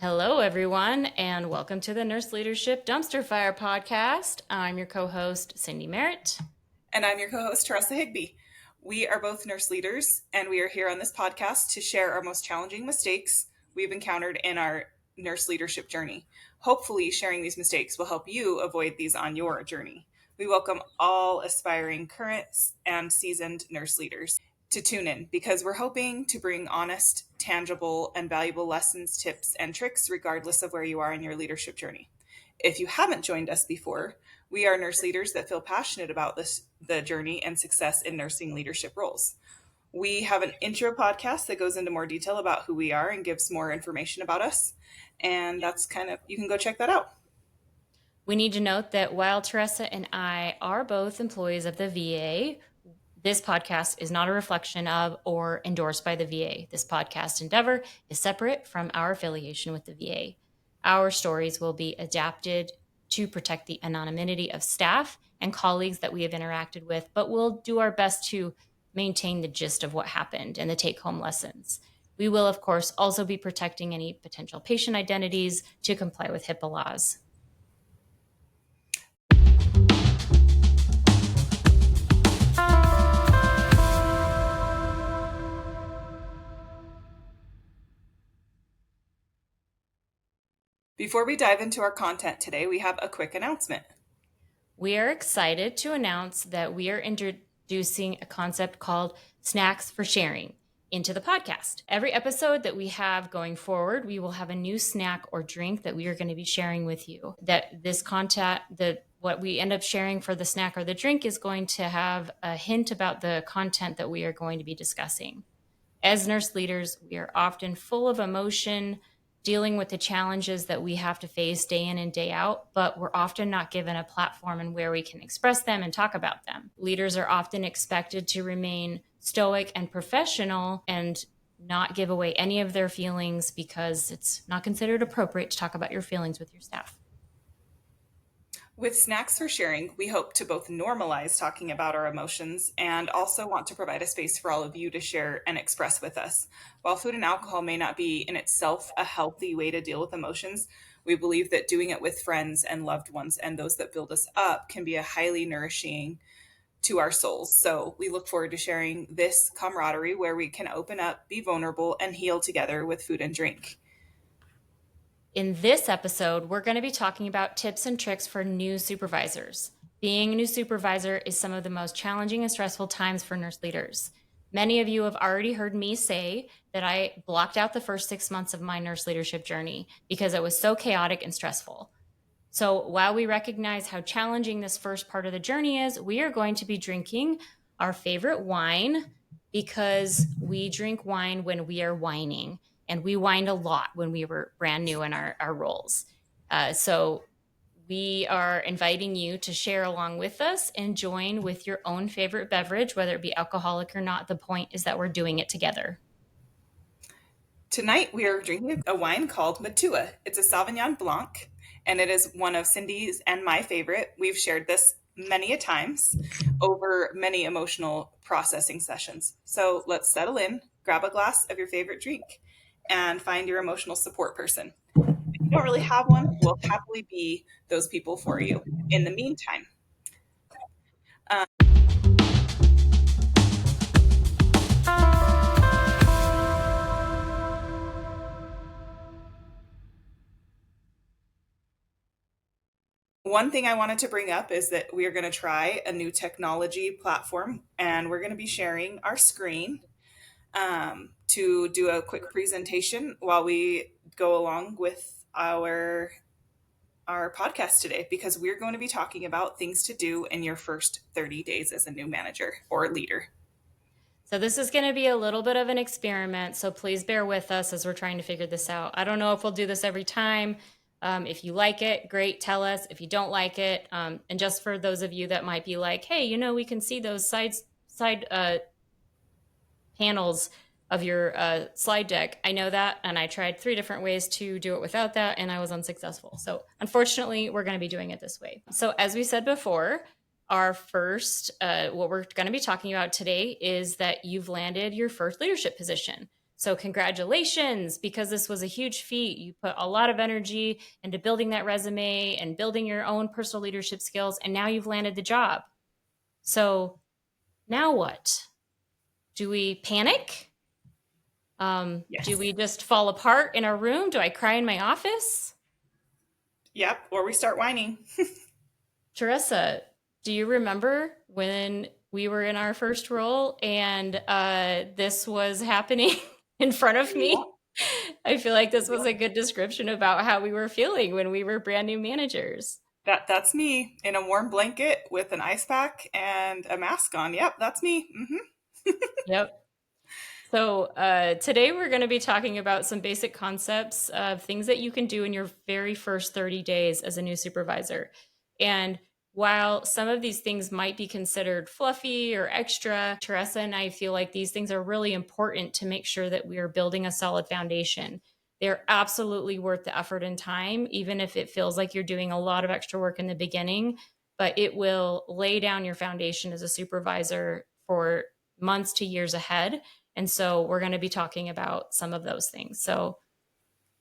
Hello, everyone, and welcome to the Nurse Leadership Dumpster Fire podcast. I'm your co-host, Cindy Merritt. And I'm your co-host, Taresa Higby. We are both nurse leaders, and we are here on this podcast to share our most challenging mistakes we've encountered in our nurse leadership journey. Hopefully, sharing these mistakes will help you avoid these on your journey. We welcome all aspiring current and seasoned nurse leaders to tune in because we're hoping to bring honest, tangible, and valuable lessons, tips, and tricks regardless of where you are in your leadership journey. If you haven't joined us before, we are nurse leaders that feel passionate about the journey and success in nursing leadership roles. We have an intro podcast that goes into more detail about who we are and gives more information about us. And you can go check that out. We need to note that while Taresa and I are both employees of the VA, this podcast is not a reflection of or endorsed by the VA. This podcast endeavor is separate from our affiliation with the VA. Our stories will be adapted to protect the anonymity of staff and colleagues that we have interacted with, but we'll do our best to maintain the gist of what happened and the take-home lessons. We will, of course, also be protecting any potential patient identities to comply with HIPAA laws. Before we dive into our content today, we have a quick announcement. We are excited to announce that we are introducing a concept called Snacks for Sharing into the podcast. Every episode that we have going forward, we will have a new snack or drink that we are going to be sharing with you. That this content, what we end up sharing for the snack or the drink is going to have a hint about the content that we are going to be discussing. As nurse leaders, we are often full of emotion, dealing with the challenges that we have to face day in and day out, but we're often not given a platform and where we can express them and talk about them. Leaders are often expected to remain stoic and professional and not give away any of their feelings because it's not considered appropriate to talk about your feelings with your staff. With Snacks for Sharing, we hope to both normalize talking about our emotions and also want to provide a space for all of you to share and express with us. While food and alcohol may not be in itself a healthy way to deal with emotions, we believe that doing it with friends and loved ones and those that build us up can be a highly nourishing to our souls. So we look forward to sharing this camaraderie where we can open up, be vulnerable, and heal together with food and drink. In this episode, we're going to be talking about tips and tricks for new supervisors. Being a new supervisor is some of the most challenging and stressful times for nurse leaders. Many of you have already heard me say that I blocked out the first 6 months of my nurse leadership journey because it was so chaotic and stressful. So while we recognize how challenging this first part of the journey is, we are going to be drinking our favorite wine because we drink wine when we are whining. And we whined a lot when we were brand new in our roles. So we are inviting you to share along with us and join with your own favorite beverage, whether it be alcoholic or not. The point is that we're doing it together. Tonight we are drinking a wine called Matua. It's a Sauvignon Blanc, and it is one of Cindy's and my favorite. We've shared this many a times over many emotional processing sessions. So let's settle in, grab a glass of your favorite drink, and find your emotional support person. If you don't really have one, we'll happily be those people for you. In the meantime, one thing I wanted to bring up is that we are going to try a new technology platform, and we're going to be sharing our screen to do a quick presentation while we go along with our podcast today, because we're going to be talking about things to do in your first 30 days as a new manager or leader. So this is going to be a little bit of an experiment, so please bear with us as we're trying to figure this out. I don't know if we'll do this every time. If you like it, great, tell us. If you don't like it, and just for those of you that might be like, hey, we can see those side panels of your slide deck. I know that, and I tried 3 different ways to do it without that, and I was unsuccessful. So unfortunately, we're going to be doing it this way. So as we said before, our first, what we're going to be talking about today is that you've landed your first leadership position. So, congratulations, because this was a huge feat. You put a lot of energy into building that resume and building your own personal leadership skills, and now you've landed the job. So, now what? Do we panic? Do Yes. we just fall apart in our room? Do I cry in my office? Yep. Or we start whining. Teresa, do you remember when we were in our first role and this was happening in front of Yeah. me? I feel like this was Yep. a good description about how we were feeling when we were brand new managers. That's me in a warm blanket with an ice pack and a mask on. Yep, that's me. Yep. So, today we're going to be talking about some basic concepts of things that you can do in your very first 30 days as a new supervisor. And while some of these things might be considered fluffy or extra, Teresa and I feel like these things are really important to make sure that we are building a solid foundation. They're absolutely worth the effort and time, even if it feels like you're doing a lot of extra work in the beginning, but it will lay down your foundation as a supervisor for months to years ahead. And so we're going to be talking about some of those things. So,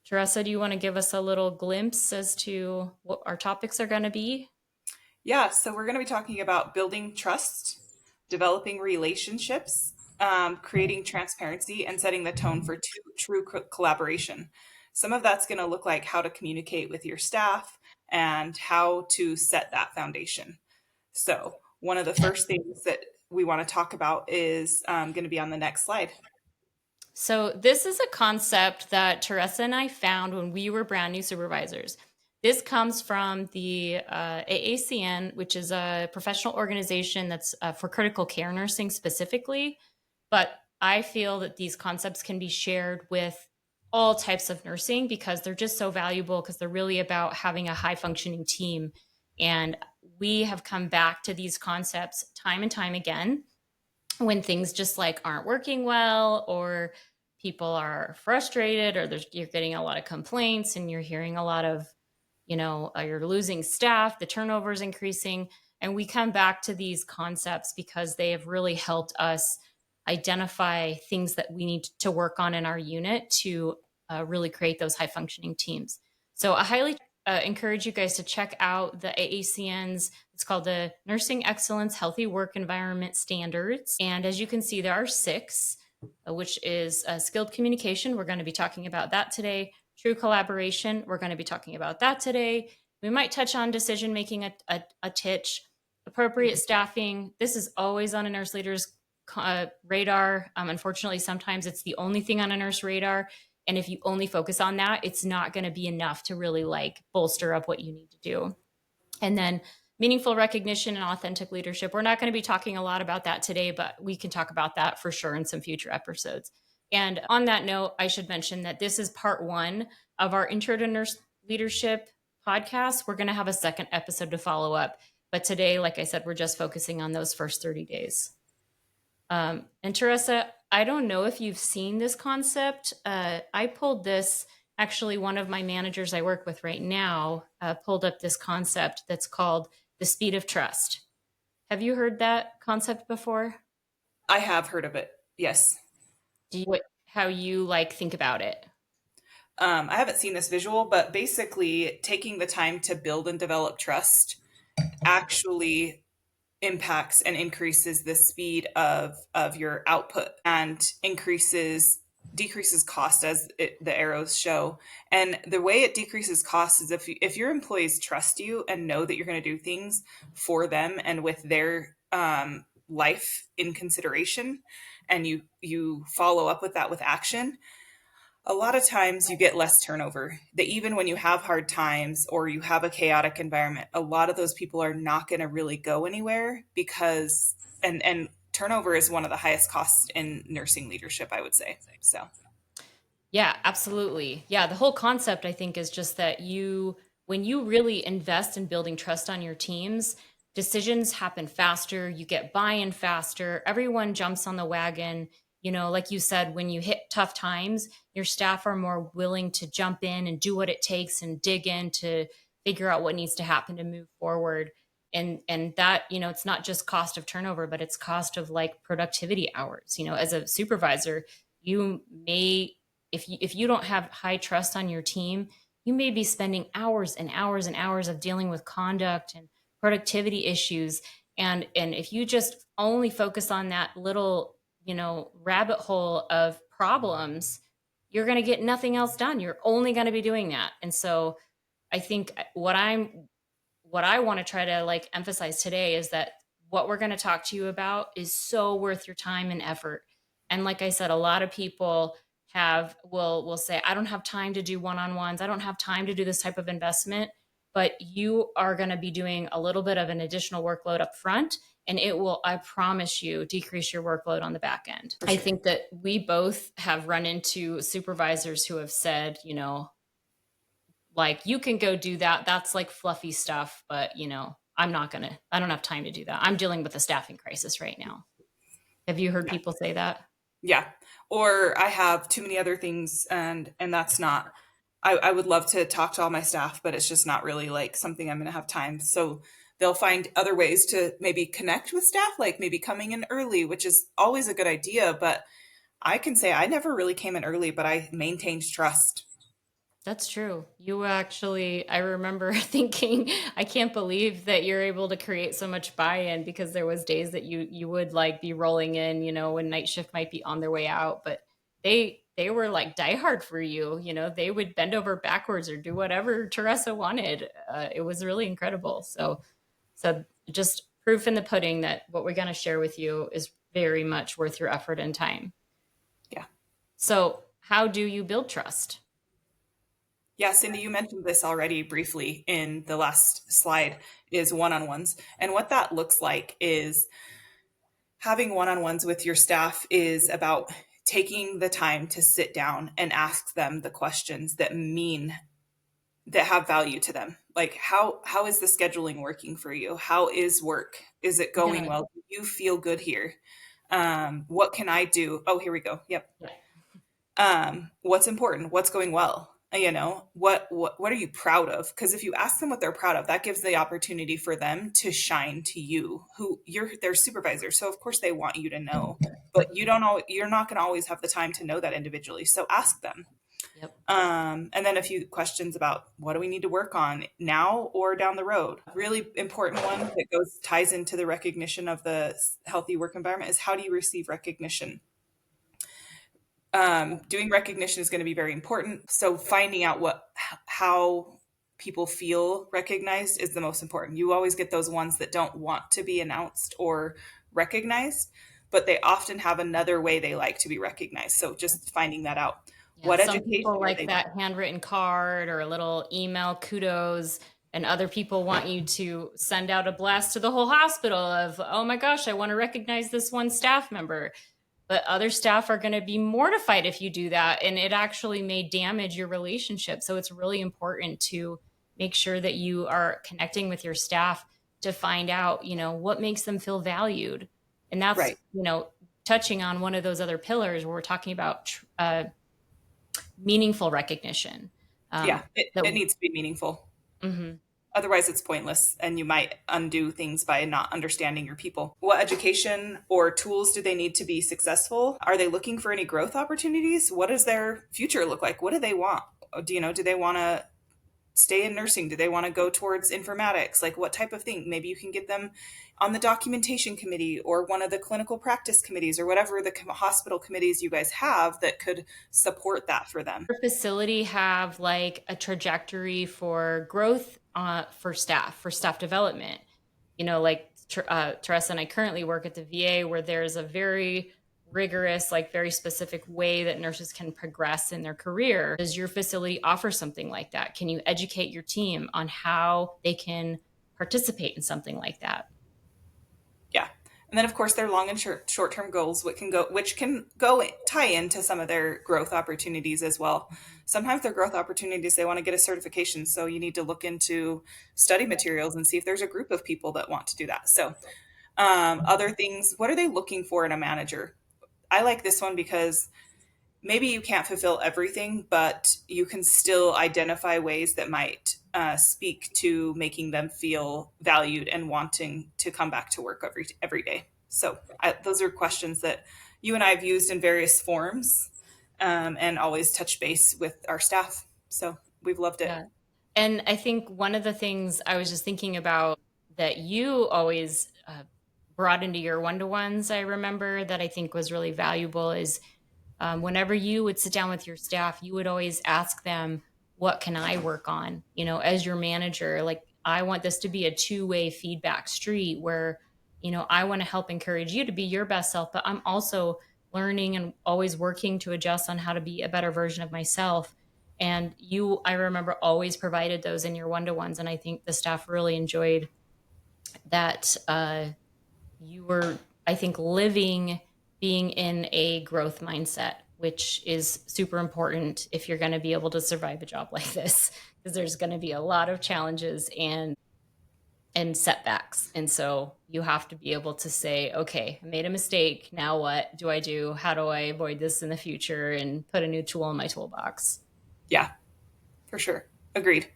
Teresa, do you want to give us a little glimpse as to what our topics are going to be? Yeah, so we're going to be talking about building trust, developing relationships, creating transparency, and setting the tone for true collaboration. Some of that's going to look like how to communicate with your staff and how to set that foundation. So, one of the first things that we want to talk about is going to be on the next slide. So, this is a concept that Teresa and I found when we were brand new supervisors. This comes from the AACN, which is a professional organization that's for critical care nursing specifically. But I feel that these concepts can be shared with all types of nursing because they're just so valuable because they're really about having a high functioning team. And we have come back to these concepts time and time again when things just like aren't working well, or people are frustrated, or you're getting a lot of complaints and you're hearing a lot of, you're losing staff, the turnover is increasing. And we come back to these concepts because they have really helped us identify things that we need to work on in our unit to really create those high functioning teams. So I highly encourage you guys to check out the AACN's. It's called the Nursing Excellence Healthy Work Environment Standards. And as you can see, there are six, which is skilled communication. We're going to be talking about that today. True collaboration. We're going to be talking about that today. We might touch on decision making a titch. Appropriate staffing. This is always on a nurse leader's radar. Unfortunately, sometimes it's the only thing on a nurse radar. And if you only focus on that, it's not going to be enough to really like bolster up what you need to do. And then meaningful recognition and authentic leadership. We're not going to be talking a lot about that today, but we can talk about that for sure in some future episodes. And on that note, I should mention that this is part one of our Intro to Nurse Leadership podcast. We're going to have a second episode to follow up. But today, like I said, we're just focusing on those first 30 days. And Teresa, I don't know if you've seen this concept. I pulled this, actually, one of my managers I work with right now pulled up this concept that's called the speed of trust. Have you heard that concept before? I have heard of it. Yes. How you like think about it? I haven't seen this visual, but basically, taking the time to build and develop trust actually impacts and increases the speed of your output and decreases cost as the arrows show. And the way it decreases cost is if your employees trust you and know that you're going to do things for them and with their life in consideration, and you follow up with that with action. A lot of times you get less turnover. That even when you have hard times or you have a chaotic environment, a lot of those people are not going to really go anywhere because and turnover is one of the highest costs in nursing leadership, I would say. So Yeah, absolutely. Yeah, the whole concept I think is just that when you really invest in building trust on your teams, decisions happen faster, you get buy-in faster, everyone jumps on the wagon. Like you said, when you hit tough times, your staff are more willing to jump in and do what it takes and dig in to figure out what needs to happen to move forward. And that, it's not just cost of turnover, but it's cost of like productivity hours. As a supervisor, you may, if you don't have high trust on your team, you may be spending hours and hours and hours of dealing with conduct and productivity issues. And if you just only focus on that little, rabbit hole of problems, you're going to get nothing else done. You're only going to be doing that. And so I think what I want to try to like emphasize today is that what we're going to talk to you about is so worth your time and effort. And like I said, a lot of people will say, I don't have time to do one-on-ones. I don't have time to do this type of investment, but you are going to be doing a little bit of an additional workload up front, and it will, I promise you, decrease your workload on the back end. For I sure. think that we both have run into supervisors who have said, like, you can go do that. That's like fluffy stuff, but I don't have time to do that. I'm dealing with a staffing crisis right now. Have you heard Yeah. people say that? Yeah. Or I have too many other things, and that's not, I would love to talk to all my staff, but it's just not really like something I'm going to have time. So they'll find other ways to maybe connect with staff, like maybe coming in early, which is always a good idea. But I can say I never really came in early, but I maintained trust. That's true. You actually, I remember thinking, I can't believe that you're able to create so much buy-in, because there was days that you would like be rolling in, when night shift might be on their way out, but they were like diehard for you. They would bend over backwards or do whatever Teresa wanted. It was really incredible. So just proof in the pudding that what we're going to share with you is very much worth your effort and time. Yeah. So how do you build trust? Yeah, Cindy, you mentioned this already briefly in the last slide, is one-on-ones. And what that looks like is having one-on-ones with your staff is about taking the time to sit down and ask them the questions that have value to them. Like, how is the scheduling working for you? How is work? Is it going Yeah. well? Do you feel good here? What can I do? Oh, here we go. Yep. What's important? What's going well? What are you proud of? Because if you ask them what they're proud of, that gives the opportunity for them to shine to you, who you're their supervisor. So of course they want you to know, but you're not going to always have the time to know that individually. So ask them. Yep. And then a few questions about what do we need to work on now or down the road. Really important one that ties into the recognition of the healthy work environment is, how do you receive recognition? Doing recognition is going to be very important. So finding out how people feel recognized is the most important. You always get those ones that don't want to be announced or recognized, but they often have another way they like to be recognized. So just finding that out. Yeah, What some education people are like they? that handwritten card or a little email kudos, and other people want you to send out a blast to the whole hospital of, oh my gosh, I want to recognize this one staff member. But other staff are going to be mortified if you do that, and it actually may damage your relationship. So it's really important to make sure that you are connecting with your staff to find out, what makes them feel valued. And that's, Right. touching on one of those other pillars where we're talking about meaningful recognition. Yeah, That it needs to be meaningful. mhm. Otherwise, it's pointless, and you might undo things by not understanding your people. What education or tools do they need to be successful? Are they looking for any growth opportunities? What does their future look like? What do they want? Do they want to stay in nursing? Do they want to go towards informatics? Like, what type of thing? Maybe you can get them on the documentation committee or one of the clinical practice committees or whatever the hospital committees you guys have that could support that for them. Your facility have like a trajectory for growth for staff development? Like Teresa and I currently work at the VA, where there's a very rigorous, like very specific way that nurses can progress in their career. Does your facility offer something like that? Can you educate your team on how they can participate in something like that? Yeah. And then of course their long and short-term goals, which can go tie into some of their growth opportunities as well. Sometimes their growth opportunities, they want to get a certification. So you need to look into study materials and see if there's a group of people that want to do that. So other things, what are they looking for in a manager? I like this one because maybe you can't fulfill everything, but you can still identify ways that might speak to making them feel valued and wanting to come back to work every day. So those are questions that you and I have used in various forms. and always touch base with our staff. So we've loved it. Yeah. And I think one of the things I was just thinking about that you always brought into your one to ones, I remember that I think was really valuable is whenever you would sit down with your staff, you would always ask them, what can I work on? As your manager, like, I want this to be a two-way feedback street where, I want to help encourage you to be your best self, but I'm also learning and always working to adjust on how to be a better version of myself. And I remember, always provided those in your one to ones. And I think the staff really enjoyed that. You were, I think, being in a growth mindset, which is super important if you're going to be able to survive a job like this, because there's going to be a lot of challenges and setbacks. And so you have to be able to say, okay, I made a mistake. Now what do I do? How do I avoid this in the future and put a new tool in my toolbox? Yeah, for sure. Agreed.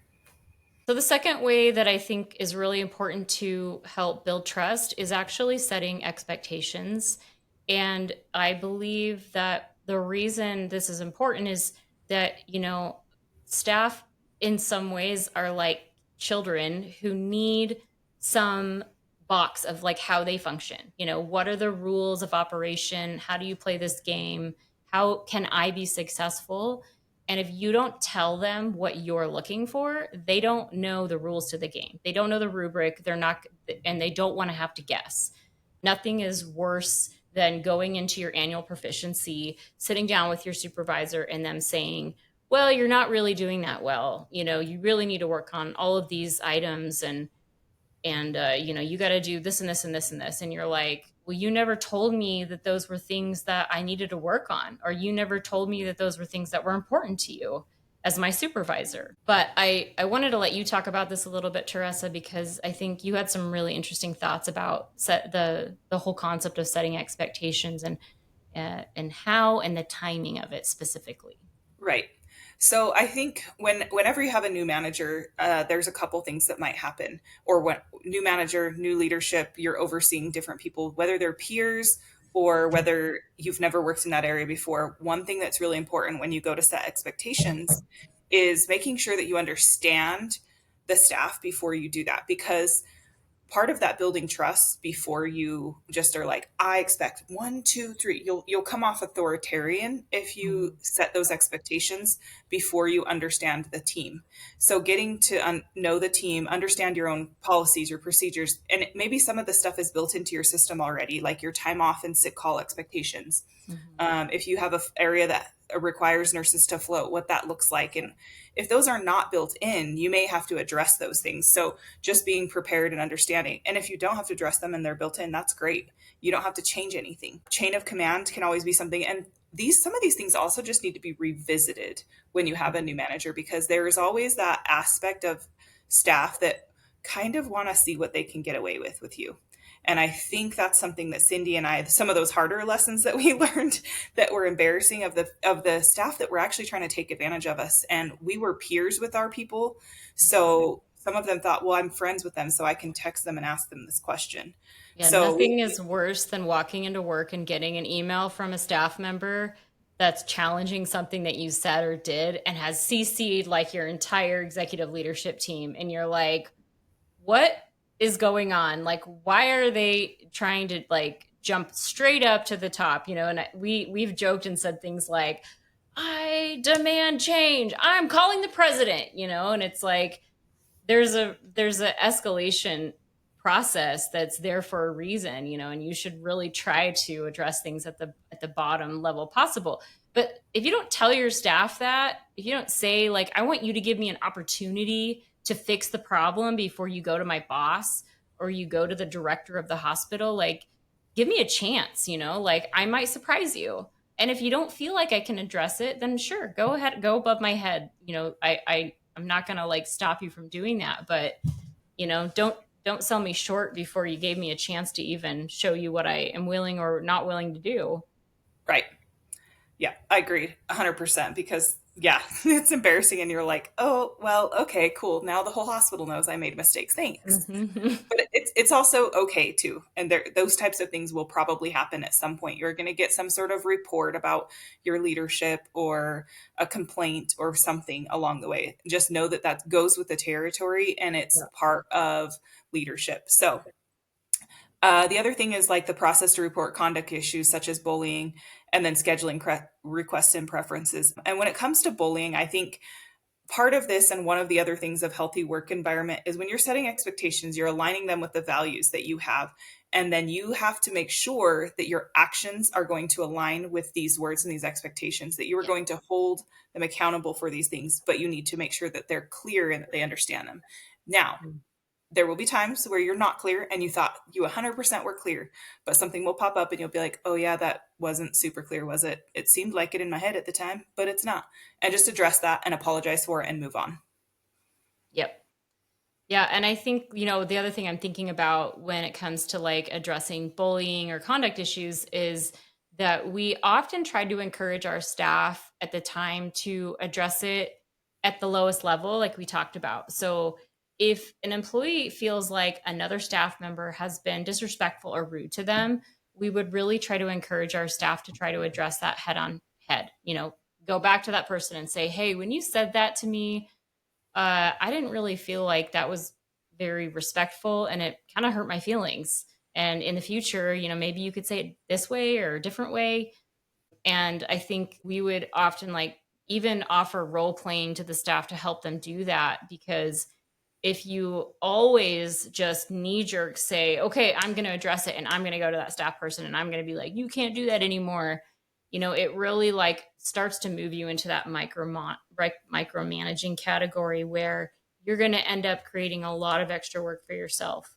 So, the second way that I think is really important to help build trust is actually setting expectations. And I believe that the reason this is important is that, staff in some ways are like children who need some box of like how they function. What are the rules of operation? How do you play this game? How can I be successful? And if you don't tell them what you're looking for, they don't know the rules to the game. They don't know the rubric. They're not, and they don't want to have to guess. Nothing is worse than going into your annual proficiency, sitting down with your supervisor and them saying, well, you're not really doing that well. You really need to work on all of these items, and you got to do this and this and this and this. And you're like, well, you never told me that those were things that I needed to work on, or you never told me that those were things that were important to you as my supervisor. But I wanted to let you talk about this a little bit, Teresa, because I think you had some really interesting thoughts about the whole concept of setting expectations and how and the timing of it specifically. Right. So I think whenever you have a new manager, there's a couple things that might happen. Or when new manager, new leadership, you're overseeing different people, whether they're peers or whether you've never worked in that area before. One thing that's really important when you go to set expectations is making sure that you understand the staff before you do that, because part of that building trust before you just are like, I expect 1, 2, 3. You'll come off authoritarian if you set those expectations before you understand the team. So getting to know the team, understand your own policies, your procedures, and maybe some of the stuff is built into your system already, like your time off and sick call expectations. If you have an area that requires nurses to float, what that looks like. And if those are not built in, you may have to address those things. So just being prepared and understanding. And if you don't have to address them and they're built in, that's great. You don't have to change anything. Chain of command can always be something. And some of these things also just need to be revisited when you have a new manager, because there is always that aspect of staff that kind of want to see what they can get away with you. And I think that's something that Cindy and I, some of those harder lessons that we learned that were embarrassing of the staff that were actually trying to take advantage of us. And we were peers with our people. So some of them thought, well, I'm friends with them, so I can text them and ask them this question. Yeah, So nothing is worse than walking into work and getting an email from a staff member that's challenging something that you said or did and has CC'd like your entire executive leadership team. And you're like, what is going on? Like, why are they trying to like jump straight up to the top? And we've joked and said things like, I demand change. I'm calling the president, and it's like, there's a escalation process that's there for a reason, and you should really try to address things at the bottom level possible. But if you don't tell your staff that, if you don't say like, I want you to give me an opportunity to fix the problem before you go to my boss or you go to the director of the hospital, like, give me a chance, like, I might surprise you. And if you don't feel like I can address it, then sure, go ahead, go above my head. I'm not going to like stop you from doing that, but don't sell me short before you gave me a chance to even show you what I am willing or not willing to do. right. Yeah, I agree 100%, because yeah, it's embarrassing. And you're like, oh, well, okay, cool. Now the whole hospital knows I made mistakes. Thanks. Mm-hmm. But it's also okay too. And those types of things will probably happen at some point. You're going to get some sort of report about your leadership or a complaint or something along the way. Just know that that goes with the territory and it's part of leadership. So the other thing is like the process to report conduct issues such as bullying and then scheduling requests and preferences. And when it comes to bullying, I think part of this and one of the other things of healthy work environment is when you're setting expectations, you're aligning them with the values that you have. And then you have to make sure that your actions are going to align with these words and these expectations, that you are going to hold them accountable for these things, but you need to make sure that they're clear and that they understand them. Now, there will be times where you're not clear and you thought you 100% were clear, but something will pop up and you'll be like, oh yeah, that wasn't super clear, was it? It seemed like it in my head at the time, but it's not. And just address that and apologize for it and move on. Yep. Yeah, and I think, the other thing I'm thinking about when it comes to like addressing bullying or conduct issues is that we often try to encourage our staff at the time to address it at the lowest level, like we talked about. So if an employee feels like another staff member has been disrespectful or rude to them, we would really try to encourage our staff to try to address that head on head. Go back to that person and say, hey, when you said that to me, I didn't really feel like that was very respectful and it kind of hurt my feelings. And in the future, maybe you could say it this way or a different way. And I think we would often like even offer role playing to the staff to help them do that, because if you always just knee jerk say, okay, I'm going to address it and I'm going to go to that staff person and I'm going to be like, you can't do that anymore. It really like starts to move you into that micromanaging category where you're going to end up creating a lot of extra work for yourself.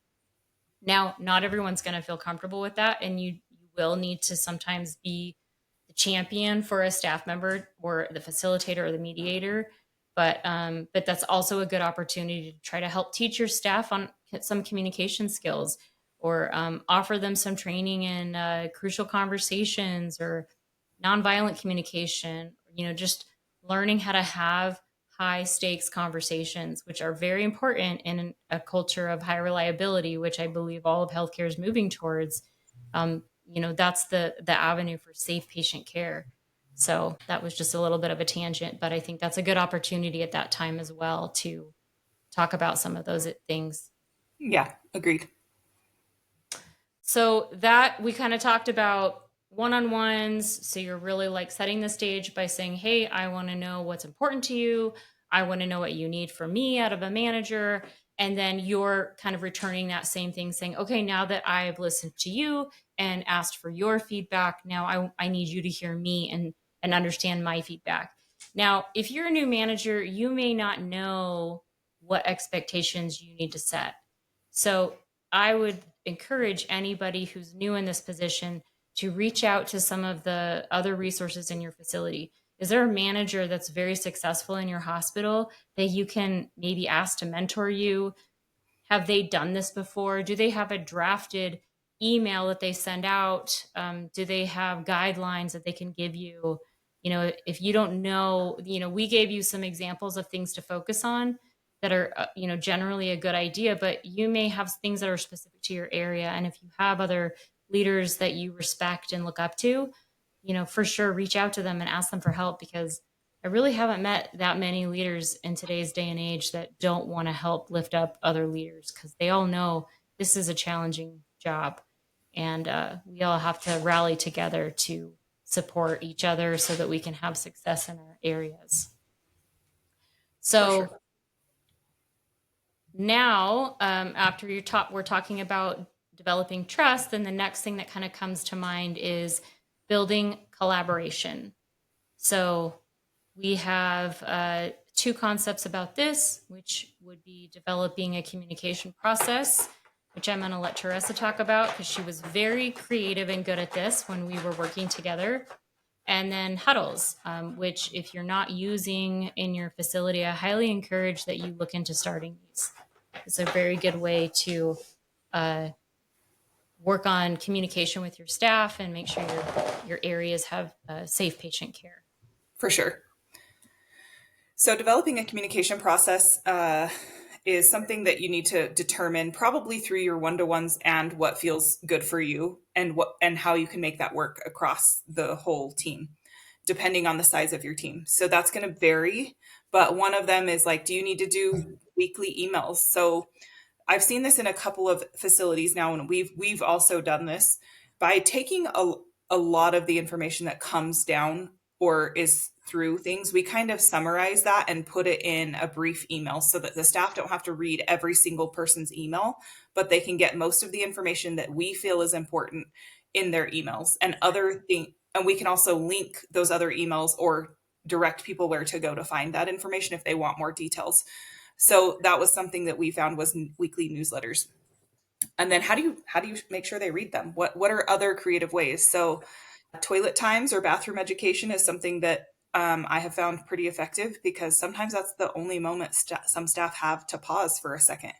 Now, not everyone's going to feel comfortable with that. And you will need to sometimes be the champion for a staff member or the facilitator or the mediator. But that's also a good opportunity to try to help teach your staff on some communication skills, or offer them some training in crucial conversations or nonviolent communication. Just learning how to have high stakes conversations, which are very important in a culture of high reliability, which I believe all of healthcare is moving towards. That's the avenue for safe patient care. So that was just a little bit of a tangent, but I think that's a good opportunity at that time as well to talk about some of those things. Yeah, agreed. So that we kind of talked about one-on-ones. So you're really like setting the stage by saying, hey, I want to know what's important to you. I want to know what you need from me out of a manager. And then you're kind of returning that same thing saying, okay, now that I've listened to you and asked for your feedback, now I need you to hear me and understand my feedback. Now, if you're a new manager, you may not know what expectations you need to set. So I would encourage anybody who's new in this position to reach out to some of the other resources in your facility. Is there a manager that's very successful in your hospital that you can maybe ask to mentor you? Have they done this before? Do they have a drafted email that they send out? Do they have guidelines that they can give you? If you don't know, we gave you some examples of things to focus on that are, generally a good idea, but you may have things that are specific to your area. And if you have other leaders that you respect and look up to, for sure, reach out to them and ask them for help, because I really haven't met that many leaders in today's day and age that don't want to help lift up other leaders, because they all know this is a challenging job. And we all have to rally together to support each other so that we can have success in our areas. So sure. Now, after we're talking about developing trust, then the next thing that kind of comes to mind is building collaboration. So we have two concepts about this, which would be developing a communication process, which I'm going to let Taresa talk about because she was very creative and good at this when we were working together. And then huddles, which if you're not using in your facility, I highly encourage that you look into starting these. It's a very good way to work on communication with your staff and make sure your areas have safe patient care. For sure. So developing a communication process is something that you need to determine probably through your one-to-ones and what feels good for you and how you can make that work across the whole team depending on the size of your team. So that's going to vary, but one of them is like, do you need to do weekly emails? So I've seen this in a couple of facilities now, and we've also done this by taking a lot of the information that comes down or is through things. We kind of summarize that and put it in a brief email so that the staff don't have to read every single person's email, but they can get most of the information that we feel is important in their emails and other things. And we can also link those other emails or direct people where to go to find that information if they want more details. So that was something that we found was weekly newsletters. And then how do you make sure they read them? What are other creative ways? So toilet times or bathroom education is something that I have found pretty effective because sometimes that's the only moment some staff have to pause for a second.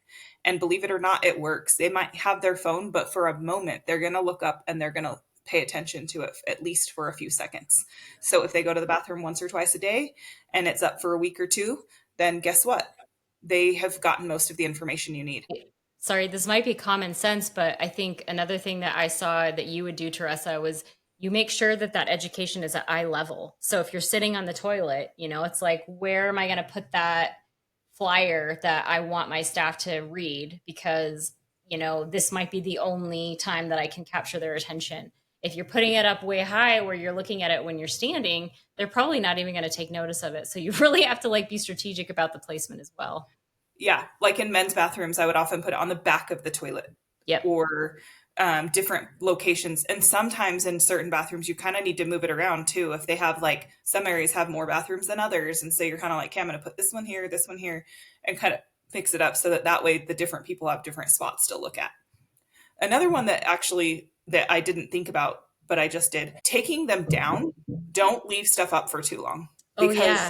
And believe it or not, it works. They might have their phone, but for a moment, they're going to look up and they're going to pay attention to it at least for a few seconds. So if they go to the bathroom once or twice a day and it's up for a week or two, then guess what? They have gotten most of the information you need. Sorry, this might be common sense, but I think another thing that I saw that you would do, Teresa, was you make sure that that education is at eye level. So if you're sitting on the toilet, it's like, where am I going to put that flyer that I want my staff to read? Because, this might be the only time that I can capture their attention. If you're putting it up way high where you're looking at it when you're standing, they're probably not even going to take notice of it. So you really have to be strategic about the placement as well. Yeah, like in men's bathrooms, I would often put it on the back of the toilet. Yep. Or different locations. And sometimes in certain bathrooms, you kind of need to move it around too. If they have some areas have more bathrooms than others. And so you're kind of like, okay, I'm going to put this one here, and kind of mix it up so that way the different people have different spots to look at. Another one that I didn't think about, but I just did, taking them down. Don't leave stuff up for too long. Because, yeah,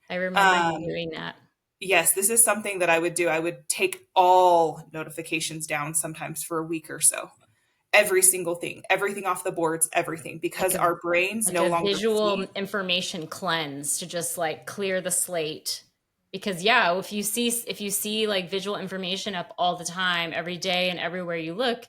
I remember you doing that. Yes, this is something that I would do. I would take all notifications down sometimes for a week or so. Every single thing, everything off the boars, everything, because our brains no longer visual information cleanse to just clear the slate. Because if you see visual information up all the time, every day and everywhere you look,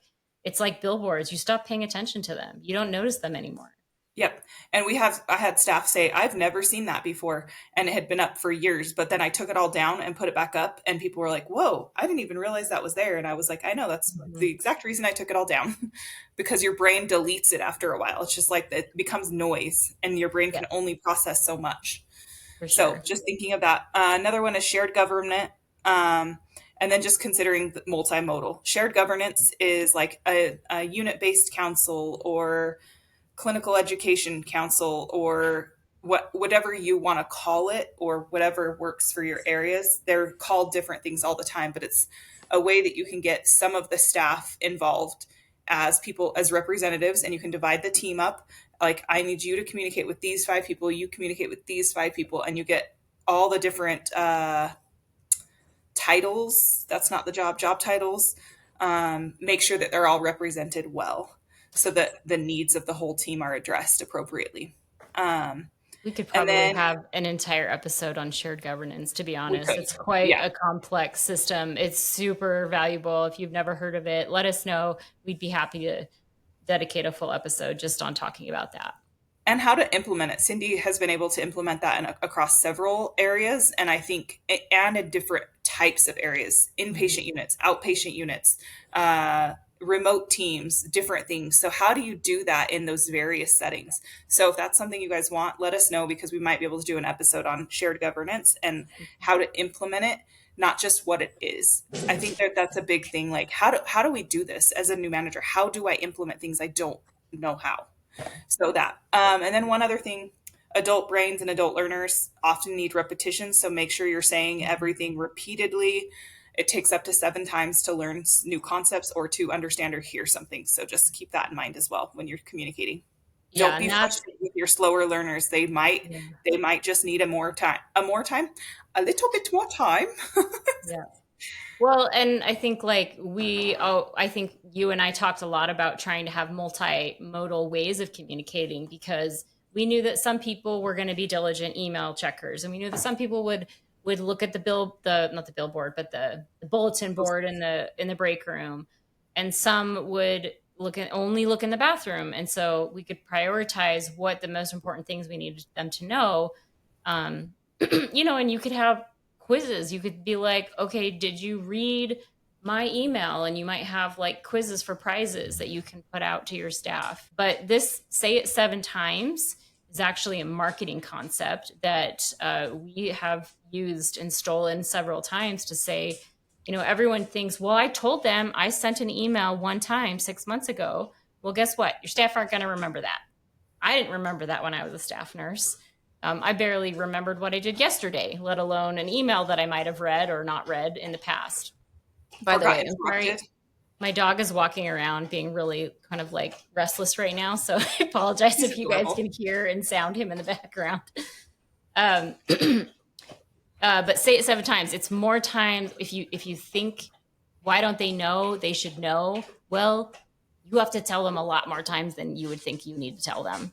it's like billboards. You stop paying attention to them. You don't notice them anymore. Yep. And I had staff say, I've never seen that before. And it had been up for years, but then I took it all down and put it back up. And people were like, whoa, I didn't even realize that was there. And I was like, I know, that's the exact reason I took it all down. Because your brain deletes it after a while. It's just it becomes noise and your brain can only process so much. For sure. So just thinking of that. Another one is shared government. And then just considering the multimodal. Shared governance is like a unit-based council or clinical education council or whatever you want to call it or whatever works for your areas. They're called different things all the time, but it's a way that you can get some of the staff involved as representatives, and you can divide the team up. Like, I need you to communicate with these 5 people, you communicate with these 5 people, and you get all the different titles. That's not the job titles. Make sure that they're all represented well, so that the needs of the whole team are addressed appropriately. We could probably have an entire episode on shared governance, to be honest. It's quite a complex system. It's super valuable. If you've never heard of it, let us know. We'd be happy to dedicate a full episode just on talking about that. And how to implement it. Cindy has been able to implement that across several areas, and I think, and in different types of areas, inpatient units, outpatient units, remote teams, different things. So how do you do that in those various settings? So if that's something you guys want, let us know, because we might be able to do an episode on shared governance and how to implement it, not just what it is. I think that's a big thing. Like, how do we do this as a new manager? How do I implement things I don't know how? So that, and then one other thing, adult brains and adult learners often need repetition. So make sure you're saying everything repeatedly. It takes up to 7 times to learn new concepts or to understand or hear something. So just keep that in mind as well when you're communicating. Yeah, don't be frustrated with your slower learners. They might just need a little bit more time. Yeah. Well, and I think I think you and I talked a lot about trying to have multimodal ways of communicating, because we knew that some people were going to be diligent email checkers, and we knew that some people would would look at not the billboard, but the bulletin board in the break room, and some would only look in the bathroom. And so we could prioritize what the most important things we needed them to know. um, and you could have quizzes. You could be like, okay, did you read my email? And you might have like quizzes for prizes that you can put out to your staff. But this say it 7 times is actually a marketing concept that we have used and stolen several times to say, everyone thinks, well, I told them I sent an email one time 6 months ago. Well, guess what? Your staff aren't going to remember that. I didn't remember that when I was a staff nurse. I barely remembered what I did yesterday, let alone an email that I might have read or not read in the past. By Or the got way, I'm sorry. interrupted. My dog is walking around being really kind of like restless right now. So I apologize He's if you guys adorable. can hear and sound him in the background. Um, but say it 7 times. It's more times. If you think, why don't they know? They should know. Well, you have to tell them a lot more times than you would think you need to tell them.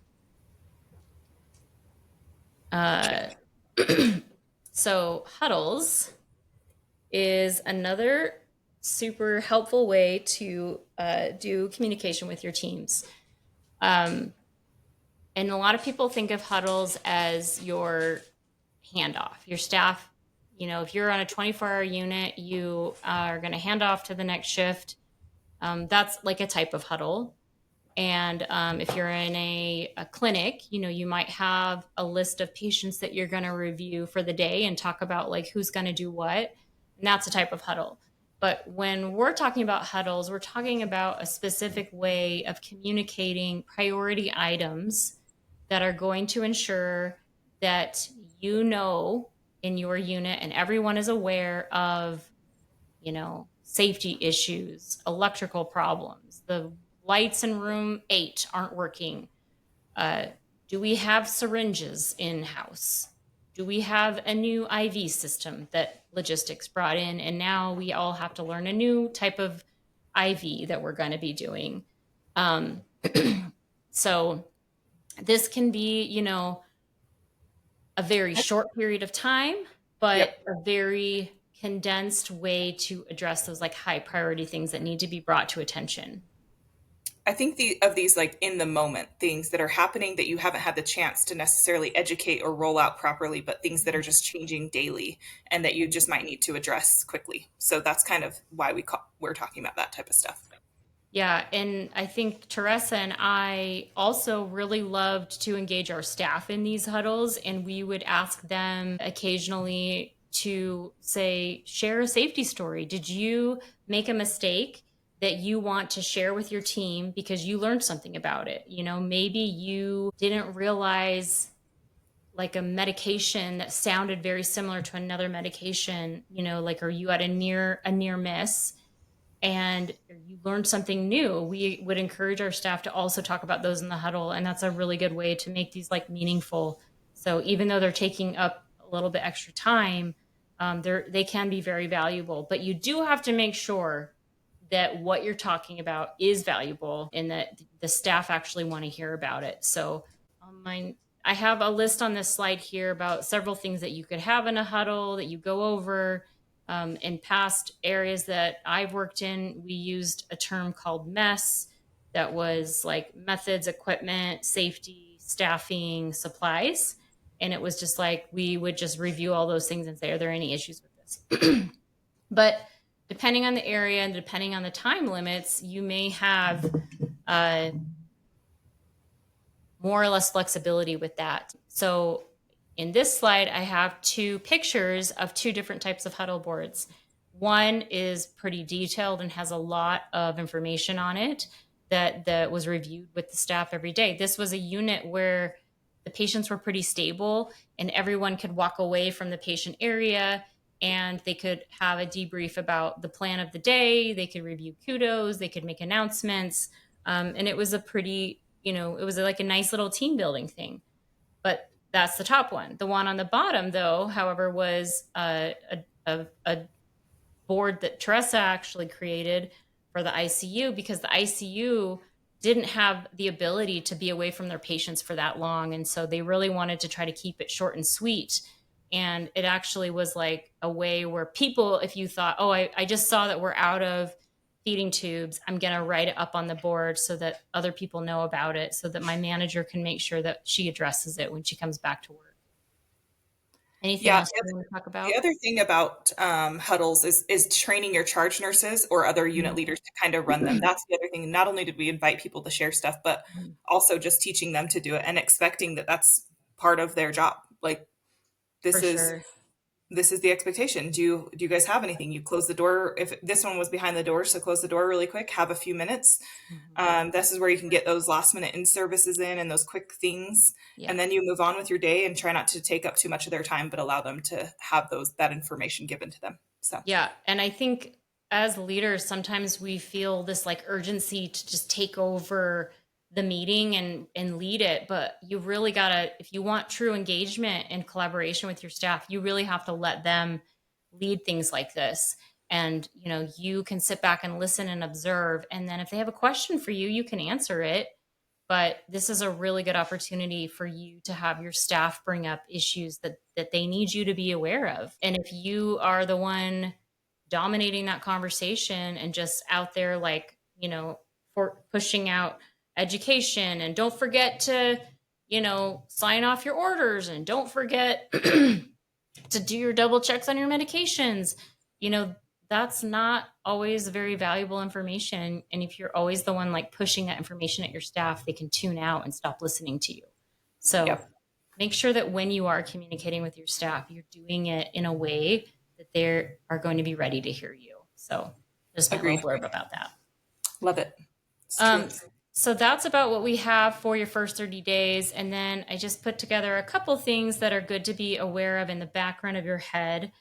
So huddles is another super helpful way to do communication with your teams. And a lot of people think of huddles as your handoff. Your staff, if you're on a 24-hour unit, you are going to hand off to the next shift. That's like a type of huddle. And if you're in a clinic, you might have a list of patients that you're going to review for the day and talk about like who's going to do what. And that's a type of huddle. But when we're talking about huddles, we're talking about a specific way of communicating priority items that are going to ensure that in your unit and everyone is aware of, safety issues, electrical problems, the lights in room 8 aren't working. Do we have syringes in house? Do we have a new IV system that logistics brought in? And now we all have to learn a new type of IV that we're going to be doing. So this can be, a very short period of time, but Yep. a very condensed way to address those like high priority things that need to be brought to attention. I think of these like in the moment things that are happening that you haven't had the chance to necessarily educate or roll out properly, but things that are just changing daily and that you just might need to address quickly. So that's kind of why we're talking about that type of stuff. Yeah, and I think Teresa and I also really loved to engage our staff in these huddles, and we would ask them occasionally to say, share a safety story. Did you make a mistake that you want to share with your team because you learned something about it? Maybe you didn't realize like a medication that sounded very similar to another medication, or you had a near miss and you learned something new. We would encourage our staff to also talk about those in the huddle. And that's a really good way to make these like meaningful. So even though they're taking up a little bit extra time, they can be very valuable. But you do have to make sure that what you're talking about is valuable and that the staff actually want to hear about it. So I have a list on this slide here about several things that you could have in a huddle that you go over. In past areas that I've worked in, we used a term called MESS that was like methods, equipment, safety, staffing, supplies. And it was just like we would just review all those things and say, are there any issues with this? But depending on the area and depending on the time limits, you may have more or less flexibility with that. So in this slide, I have 2 pictures of 2 different types of huddle boards. One is pretty detailed and has a lot of information on it that was reviewed with the staff every day. This was a unit where the patients were pretty stable and everyone could walk away from the patient area and they could have a debrief about the plan of the day. They could review kudos. They could make announcements. And it was a pretty, it was like a nice little team building thing. But that's the top one. The one on the bottom, though, however, was a board that Teresa actually created for the ICU because the ICU didn't have the ability to be away from their patients for that long. And so they really wanted to try to keep it short and sweet. And it actually was like a way where people, if you thought, oh, I just saw that we're out of feeding tubes, I'm going to write it up on the board so that other people know about it, so that my manager can make sure that she addresses it when she comes back to work. Anything Yeah, else you want to talk the about? other thing about huddles is training your charge nurses or other unit leaders to kind of run them. That's the other thing. Not only did we invite people to share stuff, but also just teaching them to do it and expecting that that's part of their job. Like For this is sure. this is the expectation. Do you guys have anything? You close the door. If this one was behind the door, so close the door really quick. Have a few minutes. Mhm. This is where you can get those last minute in services in and those quick things, Yeah. and then you move on with your day and try not to take up too much of their time, but allow them to have that information given to them. So Yeah. And I think as leaders, sometimes we feel this like urgency to just take over the meeting and lead it. But you really gotta, if you want true engagement and collaboration with your staff, you really have to let them lead things like this. And you can sit back and listen and observe. And then if they have a question for you, you can answer it. But this is a really good opportunity for you to have your staff bring up issues that they need you to be aware of. And if you are the one dominating that conversation and just out there like, for pushing out education, and don't forget to, sign off your orders, and don't forget to do your double checks on your medications, you know, that's not always very valuable information. And if you're always the one like pushing that information at your staff, they can tune out and stop listening to you. So yep, make sure that when you are communicating with your staff, you're doing it in a way that they are going to be ready to hear you. So just my little agreed. blurb about that. Love it. It's true. Um, so that's about what we have for your first 30 days. And then I just put together a couple things that are good to be aware of in the background of your head,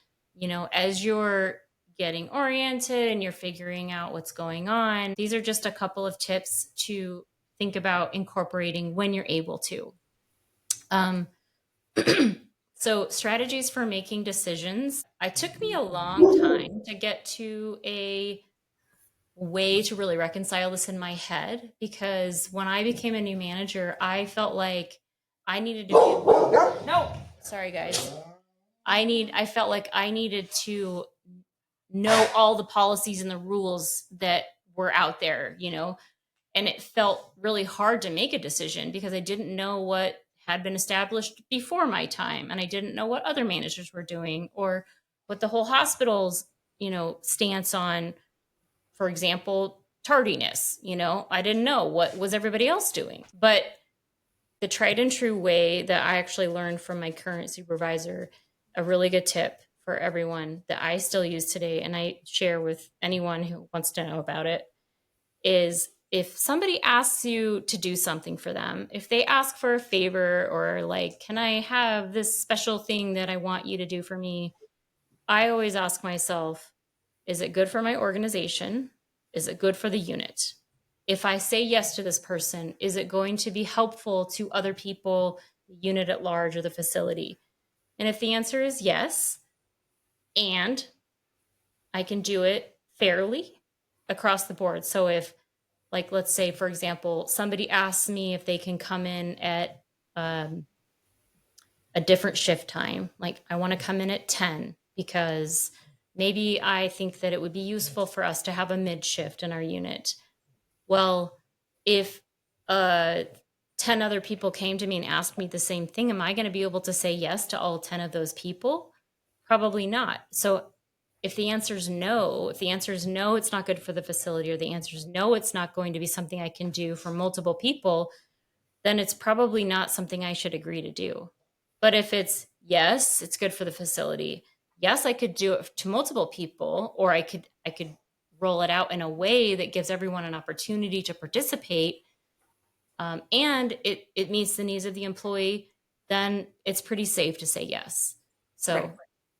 as you're getting oriented and you're figuring out what's going on. These are just a couple of tips to think about incorporating when you're able to. Um, so, strategies for making decisions. It took me a long time to get to a way to really reconcile this in my head, because when I became a new manager, I felt like I needed to be no, sorry guys. I felt like I needed to know all the policies and the rules that were out there, and it felt really hard to make a decision because I didn't know what had been established before my time, and I didn't know what other managers were doing, or what the whole hospital's, stance on, for example, tardiness. I didn't know what was everybody else doing. But the tried and true way that I actually learned from my current supervisor, a really good tip for everyone that I still use today, and I share with anyone who wants to know about it, is if somebody asks you to do something for them, if they ask for a favor, or like, can I have this special thing that I want you to do for me? I always ask myself, is it good for my organization? Is it good for the unit? If I say yes to this person, is it going to be helpful to other people, the unit at large, or the facility? And if the answer is yes, and I can do it fairly across the board. So if, like, let's say, for example, somebody asks me if they can come in at um, a different shift time, like I want to come in at 10 because maybe I think that it would be useful for us to have a mid shift in our unit. Well, if uh, 10 other people came to me and asked me the same thing, am I going to be able to say yes to all 10 of those people? Probably not. So if the answer is no, it's not good for the facility, or the answer is no, it's not going to be something I can do for multiple people, then it's probably not something I should agree to do. But if it's yes, it's good for the facility. Yes, I could do it to multiple people, or I could roll it out in a way that gives everyone an opportunity to participate, and it meets the needs of the employee, then it's pretty safe to say yes. Right. So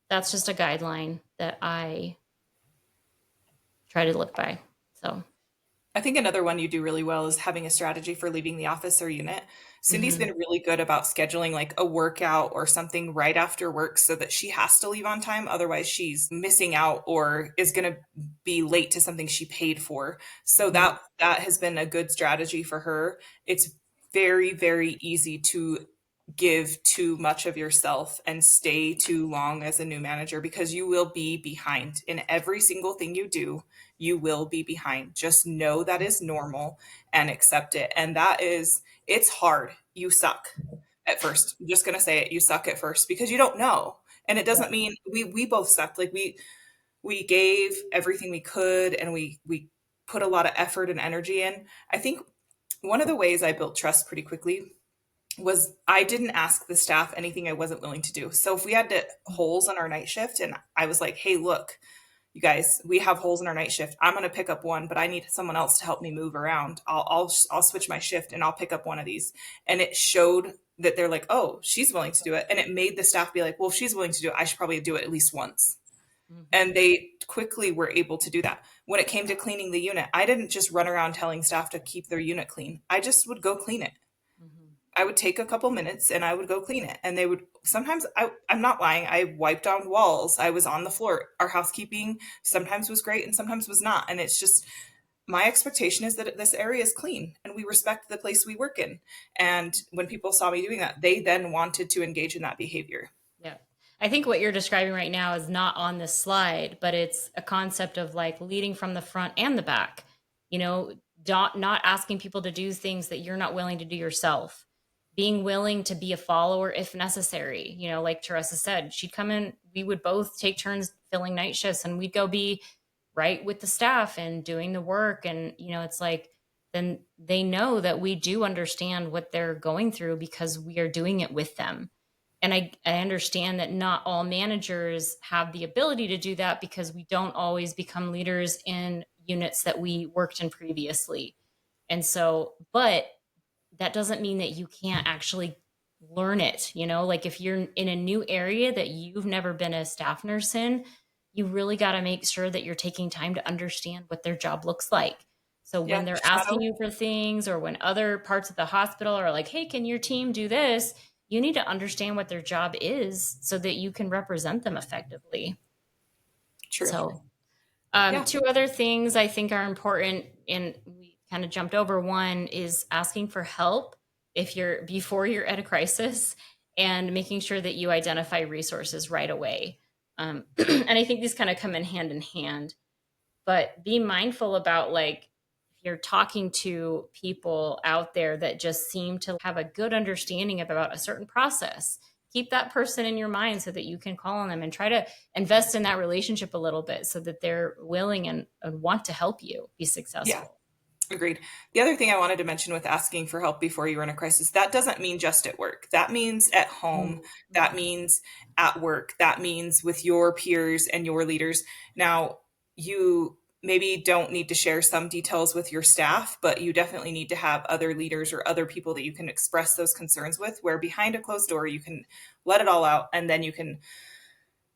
that's just a guideline that I try to live by. So, I think another one you do really well is having a strategy for leaving the office or unit. Cindy's mhm. been really good about scheduling like a workout or something right after work so that she has to leave on time. Otherwise, she's missing out or is going to be late to something she paid for. So Mhm. that has been a good strategy for her. It's very, very easy to give too much of yourself and stay too long as a new manager, because you will be behind in every single thing you do. You will be behind. Just know that is normal and accept it. And that is, it's hard. You suck at first. I'm just going to say it. You suck at first because you don't know. And it doesn't mean we both sucked. Like we gave everything we could, and we put a lot of effort and energy in. I think one of the ways I built trust pretty quickly was I didn't ask the staff anything I wasn't willing to do. So if we had holes on our night shift and I was like, "Hey, look, you guys, we have holes in our night shift. I'm going to pick up one, but I need someone else to help me move around. I'll switch my shift and I'll pick up one of these." And it showed that they're like, "Oh, she's willing to do it." And it made the staff be like, "Well, if she's willing to do it, I should probably do it at least once." Mhm. And they quickly were able to do that. When it came to cleaning the unit, I didn't just run around telling staff to keep their unit clean. I just would go clean it. Mhm. I would take a couple minutes and I would go clean it. And they would sometimes, I'm not lying, I wiped down walls. I was on the floor. Our housekeeping sometimes was great and sometimes was not. And it's just, my expectation is that this area is clean and we respect the place we work in. And when people saw me doing that, they then wanted to engage in that behavior. Yeah. I think what you're describing right now is not on this slide, but it's a concept of like leading from the front and the back. You know, not asking people to do things that you're not willing to do yourself. Being willing to be a follower if necessary. You know, like Teresa said, she'd come in, we would both take turns filling night shifts and we'd go be right with the staff and doing the work. And, you know, it's like, then they know that we do understand what they're going through because we are doing it with them. And I understand that not all managers have the ability to do that because we don't always become leaders in units that we worked in previously. And so, but that doesn't mean that you can't actually learn it. You know, like if you're in a new area that you've never been a staff nurse in, you really got to make sure that you're taking time to understand what their job looks like. So when Yeah, they're asking shadow. you for things, or when other parts of the hospital are like, "Hey, can your team do this?" You need to understand what their job is so that you can represent them effectively. True. So Yeah. two other things I think are important, and we kind of jumped over. One is asking for help if you're before you're at a crisis, and making sure that you identify resources right away. And I think these kind of come in hand, but be mindful about like if you're talking to people out there that just seem to have a good understanding about a certain process, keep that person in your mind so that you can call on them and try to invest in that relationship a little bit so that they're willing and want to help you be Yeah. successful. Agreed. The other thing I wanted to mention with asking for help before you are in a crisis, that doesn't mean just at work. That means at home. That Mm-hmm. means at work. That means with your peers and your leaders. Now, you maybe don't need to share some details with your staff, but you definitely need to have other leaders or other people that you can express those concerns with, where behind a closed door, you can let it all out and then you can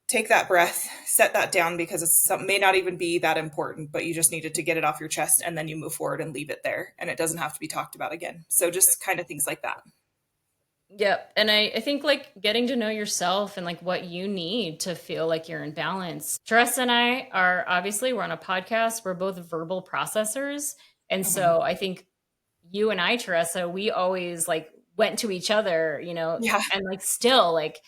take that breath, set that down because may not even be that important, but you just needed to get it off your chest and then you move forward and leave it there. And it doesn't have to be talked about again. So just kind of things like that. Yep. And I think like getting to know yourself and like what you need to feel like you're in balance. Teresa and I are obviously, we're on a podcast. We're both verbal processors. And Hmm. so I think you and I, Teresa, we always like went to each other, you know, Yeah. and like still like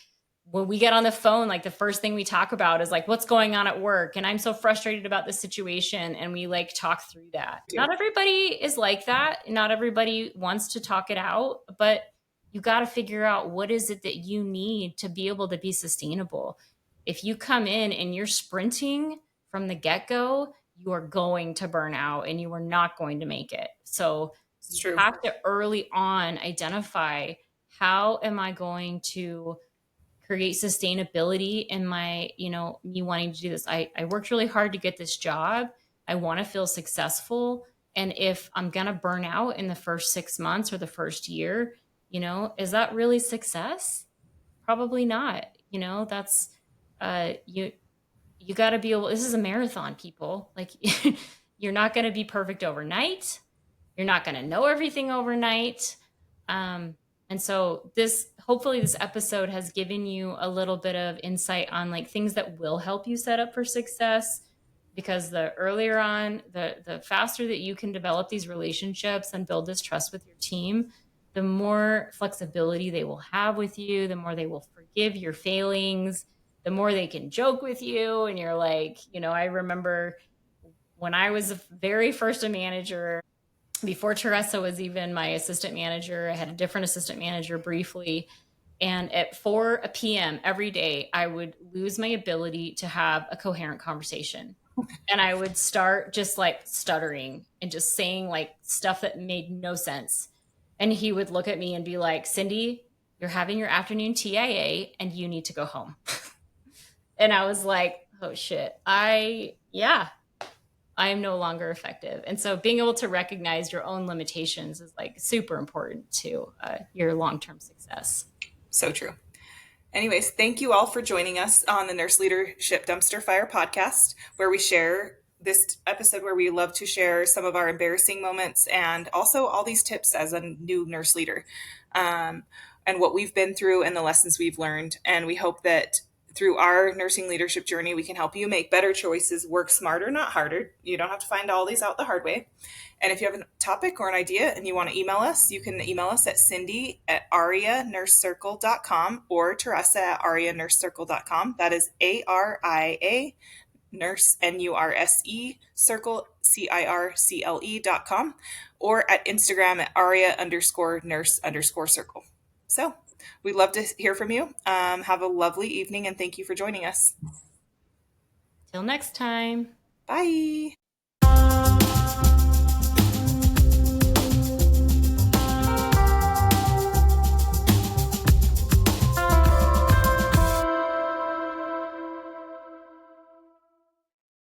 when we get on the phone, like the first thing we talk about is like what's going on at work. And I'm so frustrated about this situation. And we like talk through that. Do. Not everybody is like that. Not everybody wants to talk it out, but you got to figure out what is it that you need to be able to be sustainable. If you come in and you're sprinting from the get-go, you are going to burn out and you are not going to make it. So It's you true. have to early on identify, how am I going to create sustainability in my, you know, me wanting to do this. I worked really hard to get this job. I want to feel successful. And if I'm going to burn out in the first 6 months or the first year, you know, is that really success? Probably not. You know, that's, you got to be able, this is a marathon, people. Like, you're not going to be perfect overnight. You're not going to know everything overnight. Um, and so this, hopefully this episode has given you a little bit of insight on like things that will help you set up for success, because the earlier on, the faster that you can develop these relationships and build this trust with your team, the more flexibility they will have with you, the more they will forgive your failings, the more they can joke with you. And you're like, I remember when I was very first a manager, before Teresa was even my assistant manager, I had a different assistant manager briefly. And at 4 p.m. every day, I would lose my ability to have a coherent conversation. And I would start just like stuttering and just saying like stuff that made no sense. And he would look at me and be like, Cindy, you're having your afternoon TIA and you need to go home. And I was like, oh shit. I am no longer effective. And so being able to recognize your own limitations is like super important to your long term success. So true. Anyways, thank you all for joining us on the Nurse Leadership Dumpster Fire podcast, where we share this episode where we love to share some of our embarrassing moments and also all these tips as a new nurse leader, and what we've been through and the lessons we've learned. And we hope that through our nursing leadership journey, we can help you make better choices, work smarter, not harder. You don't have to find all these out the hard way. And if you have a topic or an idea and you want to email us, you can email us at cindy@arianursecircle.com or Teresa at arianursecircle.com. That is ARIA nurse, NURSE, circle, CIRCLE.com, or at Instagram at aria_nurse_circle. So we'd love to hear from you. Have a lovely evening and thank you for joining us. Till next time. Bye.